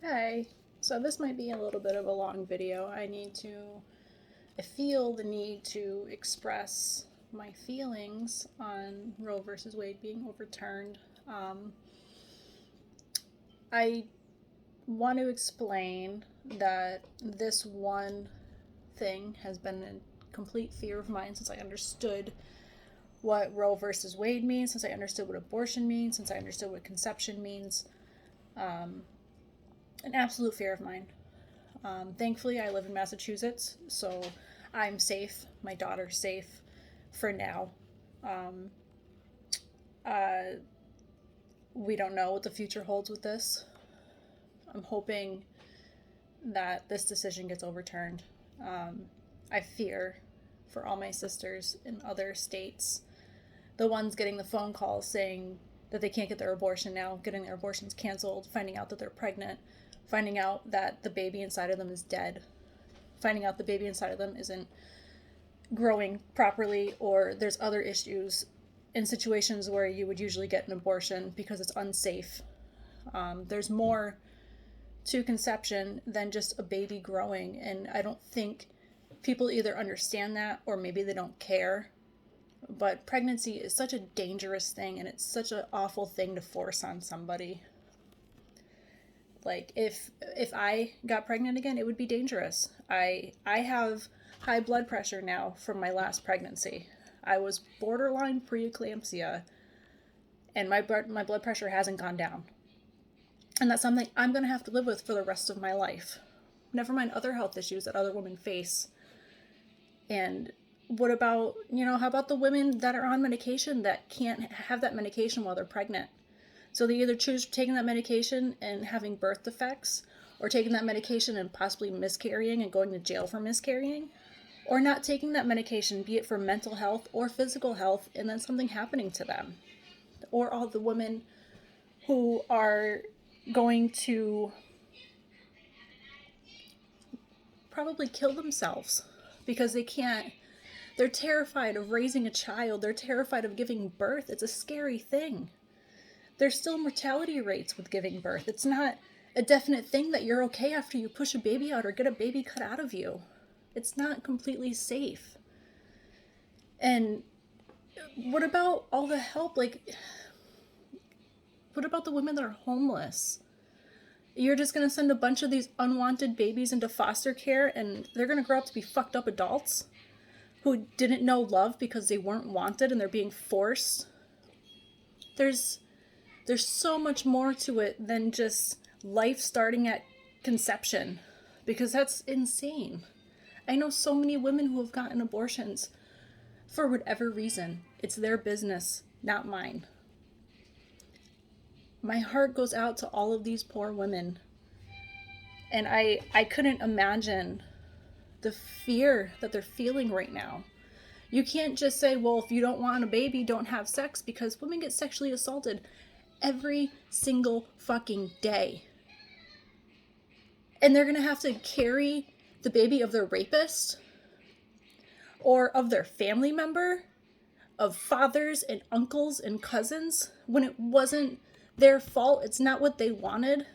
Hey, so this might be a little bit of a long video. I feel the need to express my feelings on Roe versus Wade being overturned. Um, I want to explain that this one thing has been a complete fear of mine since I understood what Roe versus Wade means, since I understood what abortion means, since I understood what conception means. Um, an absolute fear of mine. Thankfully, I live in Massachusetts, so I'm safe. My daughter's safe for now. Um, uh, we don't know what the future holds with this. I'm hoping that this decision gets overturned. Um, I fear for all my sisters in other states, the ones getting the phone calls saying that they can't get their abortion now, getting their abortions canceled, finding out that they're pregnant, finding out that the baby inside of them is dead, finding out the baby inside of them isn't growing properly, or there's other issues in situations where you would usually get an abortion because it's unsafe. There's more to conception than just a baby growing, and I don't think people either understand that or maybe they don't care. But pregnancy is such a dangerous thing, and it's such an awful thing to force on somebody. Like if I got pregnant again, it would be dangerous. I have high blood pressure now from my last pregnancy. I was borderline preeclampsia, and my blood pressure hasn't gone down. And that's something I'm going to have to live with for the rest of my life. Never mind other health issues that other women face. And what about, how about the women that are on medication that can't have that medication while they're pregnant? So they either choose taking that medication and having birth defects, or taking that medication and possibly miscarrying and going to jail for miscarrying, or not taking that medication, be it for mental health or physical health, and then something happening to them. Or all the women who are going to probably kill themselves because they're terrified of raising a child, they're terrified of giving birth. It's a scary thing. There's still mortality rates with giving birth. It's not a definite thing that you're okay after you push a baby out or get a baby cut out of you. It's not completely safe. And what about all the help? What about the women that are homeless? You're just going to send a bunch of these unwanted babies into foster care, and they're going to grow up to be fucked up adults who didn't know love because they weren't wanted and they're being forced. There's so much more to it than just life starting at conception, because that's insane. I know so many women who have gotten abortions for whatever reason. It's their business, not mine. My heart goes out to all of these poor women. And I couldn't imagine the fear that they're feeling right now. You can't just say, well, if you don't want a baby, don't have sex, because women get sexually assaulted every single fucking day. And they're going to have to carry the baby of their rapist or of their family member, of fathers and uncles and cousins, when it wasn't their fault. It's not what they wanted.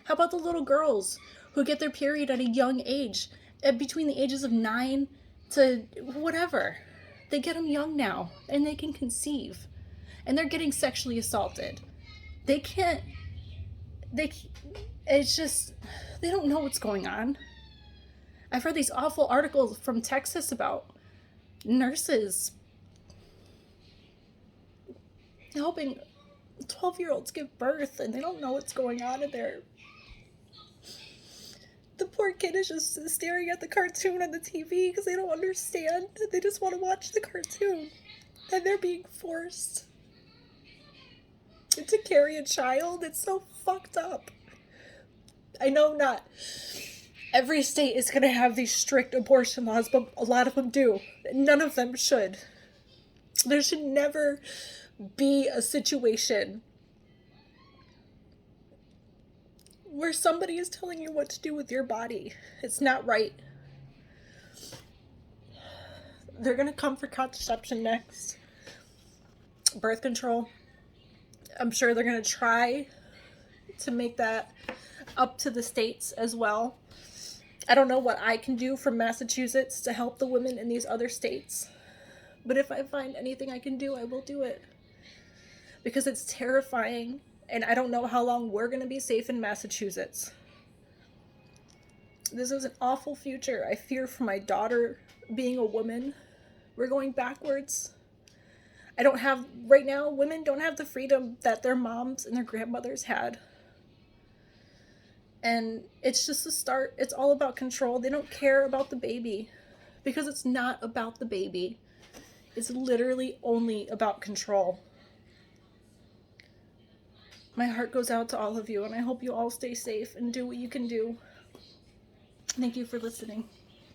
How about the little girls who get their period at a young age, between the ages of 9 to whatever? They get them young now, and they can conceive. And they're getting sexually assaulted. They can't, it's just, they don't know what's going on. I've read these awful articles from Texas about nurses helping 12-year-olds give birth, and they don't know what's going on in there. The poor kid is just staring at the cartoon on the TV because they don't understand. They just want to watch the cartoon. And they're being forced to carry a child. It's so fucked up. I know not every state is going to have these strict abortion laws, but a lot of them do. None of them should. There should never be a situation where somebody is telling you what to do with your body. It's not right. They're going to come for contraception next. Birth control. I'm sure they're going to try to make that up to the states as well. I don't know what I can do from Massachusetts to help the women in these other states, but if I find anything I can do, I will do it. Because it's terrifying, and I don't know how long we're going to be safe in Massachusetts. This is an awful future. I fear for my daughter being a woman. We're going backwards. Right now, women don't have the freedom that their moms and their grandmothers had. And it's just a start. It's all about control. They don't care about the baby because it's not about the baby. It's literally only about control. My heart goes out to all of you, and I hope you all stay safe and do what you can do. Thank you for listening.